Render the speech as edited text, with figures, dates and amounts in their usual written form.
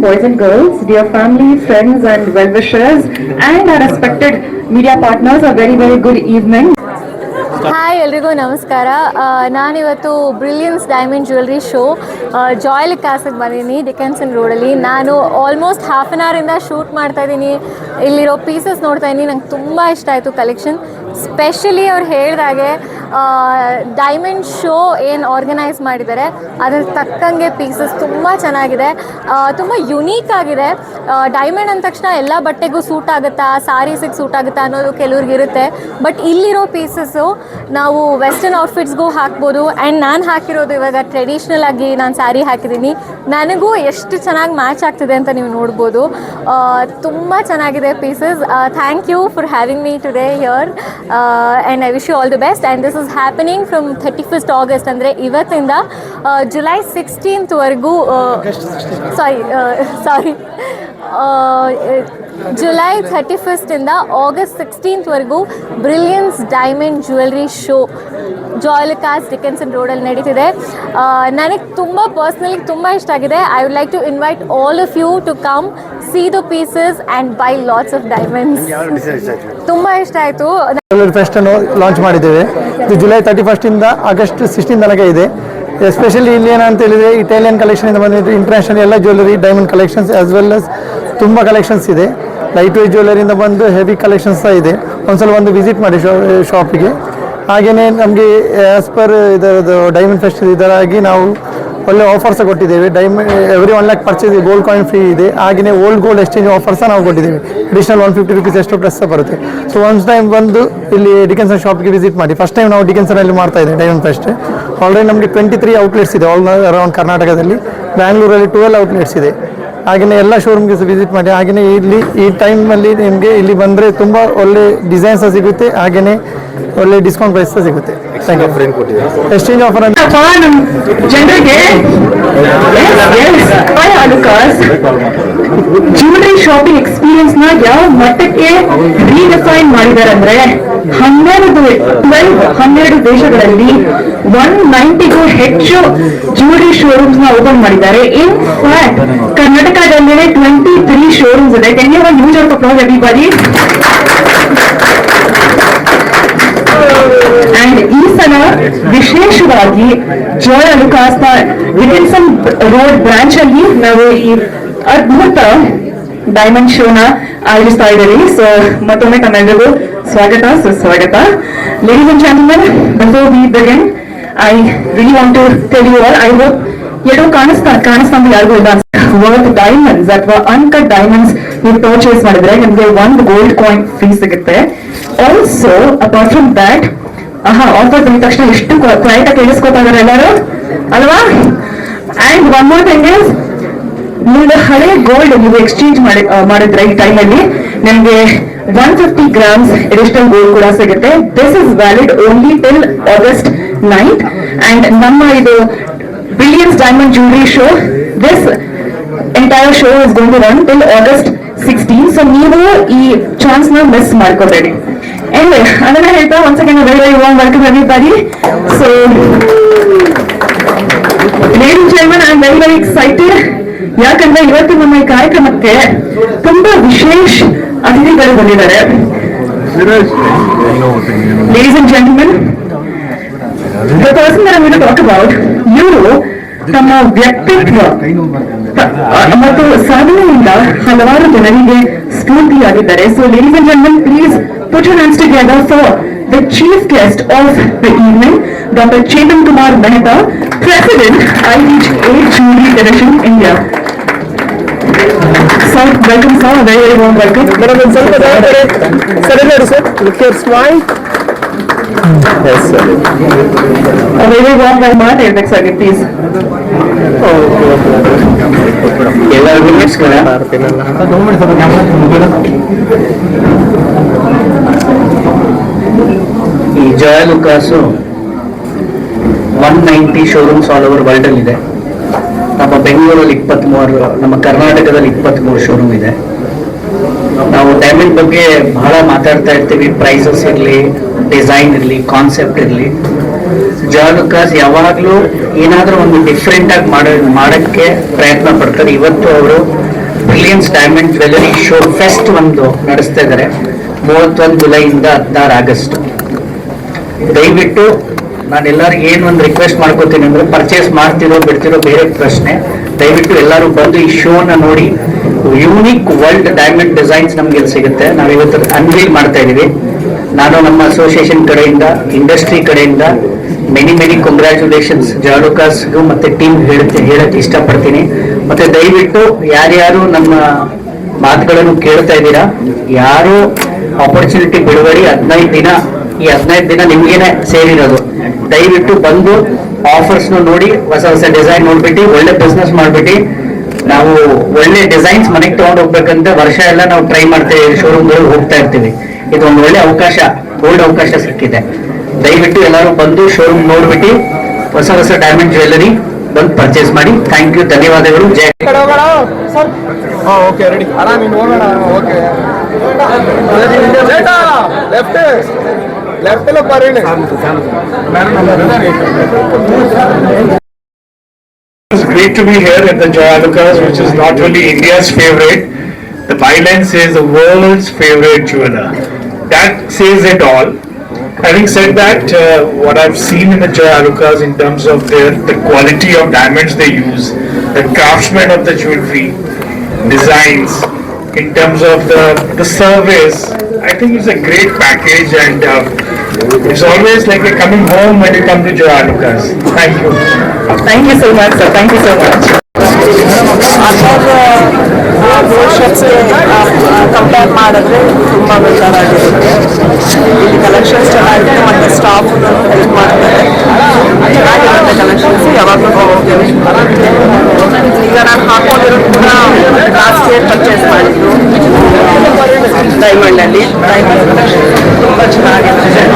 boys and girls, dear family, friends, and well-wishers, and our respected media partners, a very, very good evening. Hi ಎಲ್ರಿಗೂ ನಮಸ್ಕಾರ. ನಾನಿವತ್ತು brilliance diamond jewellery show Joy ಲುಕಾಸ್ಗೆ ಬಂದಿದ್ದೀನಿ Dickenson ರೋಡಲ್ಲಿ. ನಾನು almost half an ಅವರಿಂದ shoot ಮಾಡ್ತಾಯಿದ್ದೀನಿ. ಇಲ್ಲಿರೋ ಪೀಸಸ್ ನೋಡ್ತಾ ಇದ್ದೀನಿ, ನಂಗೆ ತುಂಬ ಇಷ್ಟ ಆಯಿತು ಕಲೆಕ್ಷನ್. ಸ್ಪೆಷಲಿ ಅವ್ರು ಹೇಳಿದಾಗೆ ಡೈಮಂಡ್ ಶೋ ಏನು ಆರ್ಗನೈಸ್ ಮಾಡಿದ್ದಾರೆ ಅದ್ರ ತಕ್ಕಂಗೆ ಪೀಸಸ್ ತುಂಬ ಚೆನ್ನಾಗಿದೆ, ತುಂಬ ಯುನೀಕ್ ಆಗಿದೆ. ಡೈಮಂಡ್ ಅಂದ ತಕ್ಷಣ ಎಲ್ಲ ಬಟ್ಟೆಗೂ ಸೂಟ್ ಆಗುತ್ತಾ, ಸಾರೀಸಿಗೆ ಸೂಟ್ ಆಗುತ್ತಾ ಅನ್ನೋದು ಕೆಲವ್ರಿಗಿರುತ್ತೆ. ಬಟ್ ಇಲ್ಲಿರೋ ಪೀಸಸ್ಸು ನಾವು ವೆಸ್ಟರ್ನ್ ಔಟ್ಫಿಟ್ಸ್ಗೂ ಹಾಕ್ಬೋದು. ಆ್ಯಂಡ್ ನಾನು ಹಾಕಿರೋದು ಇವಾಗ ಟ್ರೆಡಿಷ್ನಲ್ ಆಗಿ ನಾನು ಸ್ಯಾರಿ ಹಾಕಿದ್ದೀನಿ, ನನಗೂ ಎಷ್ಟು ಚೆನ್ನಾಗಿ ಮ್ಯಾಚ್ ಆಗ್ತಿದೆ ಅಂತ ನೀವು ನೋಡ್ಬೋದು. ತುಂಬ ಚೆನ್ನಾಗಿದೆ pieces. Thank you for having me today here and I wish you all the best. And this is happening from 31st August, ಅಂದರೆ ಇವತ್ತಿಂದ July 16th July 31st ಇಂದ August 16th brilliance diamond jewellery show Joy Alukkas Dickenson ರೋಡಲ್ಲಿ ನಡೀತಿದೆ. ನನಗೆ ತುಂಬ personally ತುಂಬ ಇಷ್ಟ ಆಗಿದೆ. I would like to invite all of you to come see the pieces and buy lots of diamonds. ತುಂಬ ಇಷ್ಟ ಆಯಿತು. ಫೆಸ್ಟ್ ಅನ್ನು ಲಾಂಚ್ ಮಾಡಿದ್ದೇವೆ. ಇದು July 31st ಇಂದ August 16 ತನಕ ಇದೆ. ಎಸ್ಪೆಷಲಿ ಇಲ್ಲಿ ಏನಂತ ಹೇಳಿದರೆ ಇಟಾಲಿಯನ್ ಕಲೆಕ್ಷನಿಂದ ಬಂದಿದ್ದು ಇಂಟರ್ನ್ಯಾಷನಲ್ ಎಲ್ಲ jewellery diamond collections as well as ತುಂಬ ಕಲೆಕ್ಷನ್ಸ್ ಇದೆ. ಲೈಟ್ ವೇಟ್ ಜ್ಯುವೆಲರಿಯಿಂದ ಬಂದು ಹೆವಿ ಕಲೆಕ್ಷನ್ಸ್ ಸಹ ಇದೆ. ಒಂದ್ಸಲ ಒಂದು ವಿಸಿಟ್ ಮಾಡಿ ಶಾಪಿಗೆ. ಹಾಗೆಯೇ ನಮಗೆ ಆ್ಯಸ್ ಪರ್ ಇದರದ್ದು ಡೈಮಂಡ್ ಫೆಸ್ಟ್ ಇದರಾಗಿ ನಾವು ಒಳ್ಳೆ ಆಫರ್ಸ್ ಕೊಟ್ಟಿದ್ದೇವೆ. Every 1 lakh purchase gold coin free ಇದೆ. ಹಾಗೆಯೇ ಓಲ್ಡ್ ಗೋಲ್ಡ್ ಎಕ್ಸ್ಚೇಂಜ್ ಆಫರ್ಸ್ ನಾವು ಕೊಟ್ಟಿದ್ದೇವೆ. ಅಡಿಷನಲ್ 150 rupees ಎಷ್ಟು ಪ್ಲಸ್ ಬರುತ್ತೆ. ಸೊ ಒನ್ಸ್ ಟೈಮ್ ಬಂದು ಇಲ್ಲಿ ಡಿಕೆನ್ಸನ್ ಶಾಪ್ಗೆ ವಿಸಿಟ್ ಮಾಡಿ. ಫಸ್ಟ್ ಟೈಮ್ ನಾವು ಡಿಕೆನ್ಸನಲ್ಲಿ ಮಾಡ್ತಾ ಇದ್ದೇವೆ ಡೈಮಂಡ್ ಫೆಸ್ಟ್. ಆಲ್ರೆಡಿ ನಮಗೆ 23 ಔಟ್ಲೆಟ್ಸ್ ಇದೆ ಆಲ್ ಅರೌಂಡ್ ಕರ್ನಾಟಕದಲ್ಲಿ. ಬ್ಯಾಂಗ್ಳೂರಲ್ಲಿ 12 ಔಟ್ಲೆಟ್ಸ್ ಇದೆ. ಹಾಗೆಯೇ ಎಲ್ಲ ಶೋರೂಮ್ಗೆ ವಿಸಿಟ್ ಮಾಡಿ. ಹಾಗೆಯೇ ಇಲ್ಲಿ ಈ ಟೈಮಲ್ಲಿ ನಿಮಗೆ ಇಲ್ಲಿ ಬಂದರೆ ತುಂಬ ಒಳ್ಳೆ ಡಿಸೈನ್ಸ್ ಸಿಗುತ್ತೆ, ಹಾಗೆಯೇ ಒಳ್ಳೆ ಡಿಸ್ಕೌಂಟ್ ಪ್ರೈಸ್ ಸಿಗುತ್ತೆ. ಎಕ್ಸ್ಚೇಂಜ್ ಆಫರ್ ಅಂತ ಜನರಿಗೆ ಜ್ಯುವೆಲರಿ ಶಾಪಿಂಗ್ ಎಕ್ಸ್ಪೀರಿಯನ್ಸ್ ನ ಯಾವ ಮಟ್ಟಕ್ಕೆ ರೀಡಿಫೈನ್ ಮಾಡಿದ್ದಾರೆ ಅಂದ್ರೆ 12 ದೇಶಗಳಲ್ಲಿ 190ಗೂ ಹೆಚ್ಚು ಜ್ಯುವೆಲರಿ ಶೋರೂಮ್ಸ್ ನ ಓಪನ್ ಮಾಡಿದ್ದಾರೆ. ಇನ್ ಫ್ಯಾಕ್ಟ್ ಕರ್ನಾಟಕದಲ್ಲಿನೇ 23 ಶೋರೂಮ್ಸ್ ಇದೆ. Can you have a huge round of applause everybody? And ಈ ಸಲ ವಿಶೇಷವಾಗಿ Joy Alukkas Dickenson road branch ಅಲ್ಲಿ ನಾವು ಈ ಅದ್ಭುತ ಡೈಮಂಡ್ ಶೋನ ಆಯೋಜಿಸ್ತಾ ಇದ್ದೀವಿ. ಸೊ ಮತ್ತೊಮ್ಮೆ ತಮ್ಮೆಲ್ಲರಿಗೂ ಸ್ವಾಗತ ಸುಸ್ವಾಗತ. Ladies and gentlemen, before we begin I really want to tell you all, I hope ಎಲ್ಲರೂ ಕಾಣಿಸ್ತಾ ಯಾರಿಗೂ ಇಲ್ಲ ವರ್ತ್ ಡೈಮಂಡ್ಸ್ ಅಥವಾ ಅನ್ಕಟ್ ಡೈಮಂಡ್ಸ್ ನೀವು ಪರ್ಚೇಸ್ ಮಾಡಿದ್ರೆ ನಿಮಗೆ 1 gold coin ಫ್ರೀ ಸಿಗುತ್ತೆ. Also apart from that offer ಬಂದ ತಕ್ಷಣ ಎಷ್ಟು ಕ್ಲೈಂಟ್ ಕೇಳಿಸ್ಕೊತಾ ಇದಾರೆ ಎಲ್ಲರೂ ಅಲ್ವಾ? And one more thing is, ನಿಮ್ದು ಹಳೆ ಗೋಲ್ಡ್ ನೀವು ಎಕ್ಸ್ಚೇಂಜ್ ಮಾಡಿದ್ರೆ ಈ ಟೈಮಲ್ಲಿ ನಿಮ್ಗೆ 150 grams ಅಡಿಷನಲ್ ಗೋಲ್ಡ್ ಕೂಡ ಸಿಗುತ್ತೆ. This is valid only till August 9th. And ನಮ್ಮ ಇದು brilliance diamond jewellery show, this entire show is going to run till August 16. So ನೀವು ಈ ಚಾನ್ಸ್ ನ ಮಿಸ್ ಮಾಡ್ಕೋಬೇಡಿ. Anyway, ಅದನ್ನ ಹೇಳ್ತಾ once again a very very warm welcome everybody. So ladies and gentlemen, I am very very excited. ಯಾಕಂದ್ರೆ ಇವತ್ತು ನಮ್ಮ ಈ ಕಾರ್ಯಕ್ರಮಕ್ಕೆ ತುಂಬಾ ವಿಶೇಷ ಅತಿಥಿಗಳು ಬಂದಿದ್ದಾರೆ. Ladies and gentlemen, the person that I'm going to talk about, ಇವರು ತಮ್ಮ ವ್ಯಕ್ತಿತ್ವ ಮತ್ತು ಸಾಧನೆಯಿಂದ ಹಲವಾರು ಜನರಿಗೆ ಸ್ಫೂರ್ತಿಯಾಗಿದ್ದಾರೆ. So ladies and gentlemen, please put your hands together for the chief guest of the evening, Dr. Chetan Kumar Mehta, President, IHA Jewelry Division, India. Sir, welcome sir, very very warm welcome. Sir, look your smile. Yes sir. A very very warm welcome, next sir, please. ಎಲ್ಲರಿಗೂ ನಮಸ್ಕಾರ. ಈ Joy Alukkas 190 showrooms all over world ಅಲ್ಲಿ ಇದೆ. ನಮ್ಮ ಬೆಂಗಳೂರಲ್ಲಿ 23, ನಮ್ಮ ಕರ್ನಾಟಕದಲ್ಲಿ 23 showroom ಇದೆ. ನಾವು ಡೈಮಂಡ್ ಬಗ್ಗೆ ಬಹಳ ಮಾತಾಡ್ತಾ ಇರ್ತೀವಿ. ಪ್ರೈಸಸ್ ಇರಲಿ, ಡಿಸೈನ್ ಇರಲಿ, ಕಾನ್ಸೆಪ್ಟ್ ಇರಲಿ, ಜಾಯ್ ಲುಕಾಸ್ ಯಾವಾಗಲೂ ಏನಾದರೂ ಒಂದು ಡಿಫ್ರೆಂಟ್ ಆಗಿ ಮಾಡೋಕ್ಕೆ ಪ್ರಯತ್ನ ಪಡ್ತಾರೆ. ಇವತ್ತು ಅವರು brilliance diamond jewellery show fest ಒಂದು ನಡೆಸ್ತಾ ಇದ್ದಾರೆ 31 ಜುಲೈಯಿಂದ 16 ಆಗಸ್ಟ್. ದಯವಿಟ್ಟು ನಾನು ಎಲ್ಲರಿಗೂ ಏನು ಒಂದು ರಿಕ್ವೆಸ್ಟ್ ಮಾಡ್ಕೋತೀನಿ ಅಂದ್ರೆ, ಪರ್ಚೇಸ್ ಮಾಡ್ತಿರೋ ಬಿಡ್ತಿರೋ ಬೇರೆ ಪ್ರಶ್ನೆ, ದಯವಿಟ್ಟು ಎಲ್ಲರೂ ಬಂದು ಈ ಶೋನ ನೋಡಿ. ಯೂನಿಕ್ ವರ್ಲ್ಡ್ ಡೈಮಂಡ್ ಡಿಸೈನ್ಸ್ ನಮ್ಗೆ ಇಲ್ಲಿ ಸಿಗುತ್ತೆ. ನಾವು ಇವತ್ತು ಅನ್ವೀಲ್ ಮಾಡ್ತಾ ಇದೀವಿ. ನಾನು ನಮ್ಮ ಅಸೋಸಿಯೇಷನ್ ಕಡೆಯಿಂದ, ಇಂಡಸ್ಟ್ರಿ ಕಡೆಯಿಂದ ಮೆನಿ ಕಂಗ್ರ್ಯಾಚುಲೇಷನ್ಸ್ ಜಾಲುಕಾಸ್ಗೂ ಮತ್ತೆ ಟೀಮ್ ಹೇಳಕ್ಕೆ ಇಷ್ಟಪಡ್ತೀನಿ. ಮತ್ತೆ ದಯವಿಟ್ಟು ಯಾರ್ಯಾರು ನಮ್ಮ ಮಾತುಗಳನ್ನು ಕೇಳ್ತಾ ಇದ್ದೀರಾ, ಯಾರು ಆಪರ್ಚುನಿಟಿ ಬಿಡುಗಡೆ 15 ದಿನ, ಈ 15 ದಿನ ನಿಮ್ಗೇನೆ ಸೇರಿರೋದು. ದಯವಿಟ್ಟು ಬಂದು ಆಫರ್ಸ್ ನೋಡಿ, ಹೊಸ ಡಿಸೈನ್ ನೋಡ್ಬಿಟ್ಟು ಒಳ್ಳೆ ಬಿಸ್ನೆಸ್ ಮಾಡ್ಬಿಟ್ಟು ನಾವು ಒಳ್ಳೆ ಡಿಸೈನ್ಸ್ ಮನೆಗೆ ತಗೊಂಡು ಹೋಗ್ಬೇಕಂತ ವರ್ಷ ಎಲ್ಲ ನಾವು ಟ್ರೈ ಮಾಡ್ತೇವೆ, ಶೋರೂಮ್ಗಳು ಹೋಗ್ತಾ ಇರ್ತೀವಿ. ಇದೊಂದು ಒಳ್ಳೆ ಅವಕಾಶ, ಗೋಲ್ಡ್ ಅವಕಾಶ ಸಿಕ್ಕಿದೆ. ದಯವಿಟ್ಟು ಎಲ್ಲರೂ ಬಂದು ಶೋರೂಮ್ ನೋಡ್ಬಿಟ್ಟು ಹೊಸ ಡೈಮಂಡ್ ಜ್ಯುವೆಲರಿ ಬಂದು ಪರ್ಚೇಸ್ ಮಾಡಿ. ಥ್ಯಾಂಕ್ ಯು, ಧನ್ಯವಾದಗಳು. ಜೈ ಓಕೆ ರೆಡಿ ಆರಾಮಿ ಹೋಗೋಣ. ಓಕೆ ಲೆಫ್ಟ್ ಎಲ್ಲ ಬರೀ. It's great to be here at the Joyalukas, which is not only India's favorite, the byline says the world's favorite jeweler. That says it all. Having said that, what I've seen in the Joyalukas in terms of the quality of diamonds they use, the craftsmen of the jewelry, designs, in terms of the service, I think it's a great package, and it's always like a coming home when you come to Joyalukas. Thank you. Thank you so much sir, thank you so much. Gold ಶಾಪ್ಸ್ಗೆ compare ಮಾಡಿದ್ರೆ ತುಂಬ better ಆಗಿರುತ್ತೆ. ಇಲ್ಲಿ collections ಚೆನ್ನಾಗಿದೆ ಮತ್ತು staff help ಮಾಡ್ತಾರೆ. ಚೆನ್ನಾಗಿರುತ್ತೆ collections, ಯಾವಾಗಲೂ ಹೋಗ್ತೇವೆ. ಈಗ ನಾನು ಹಾಕೊಂಡಿರೋದು ಕೂಡ ಲಾಸ್ಟ್ ಇಯರ್ ಪರ್ಚೇಸ್ ಮಾಡಿದ್ದು ಡೈಮಂಡಲ್ಲಿ. ಡೈಮಂಡ್ ಕಲೆಕ್ಷನ್ ತುಂಬ ಚೆನ್ನಾಗಿದೆ.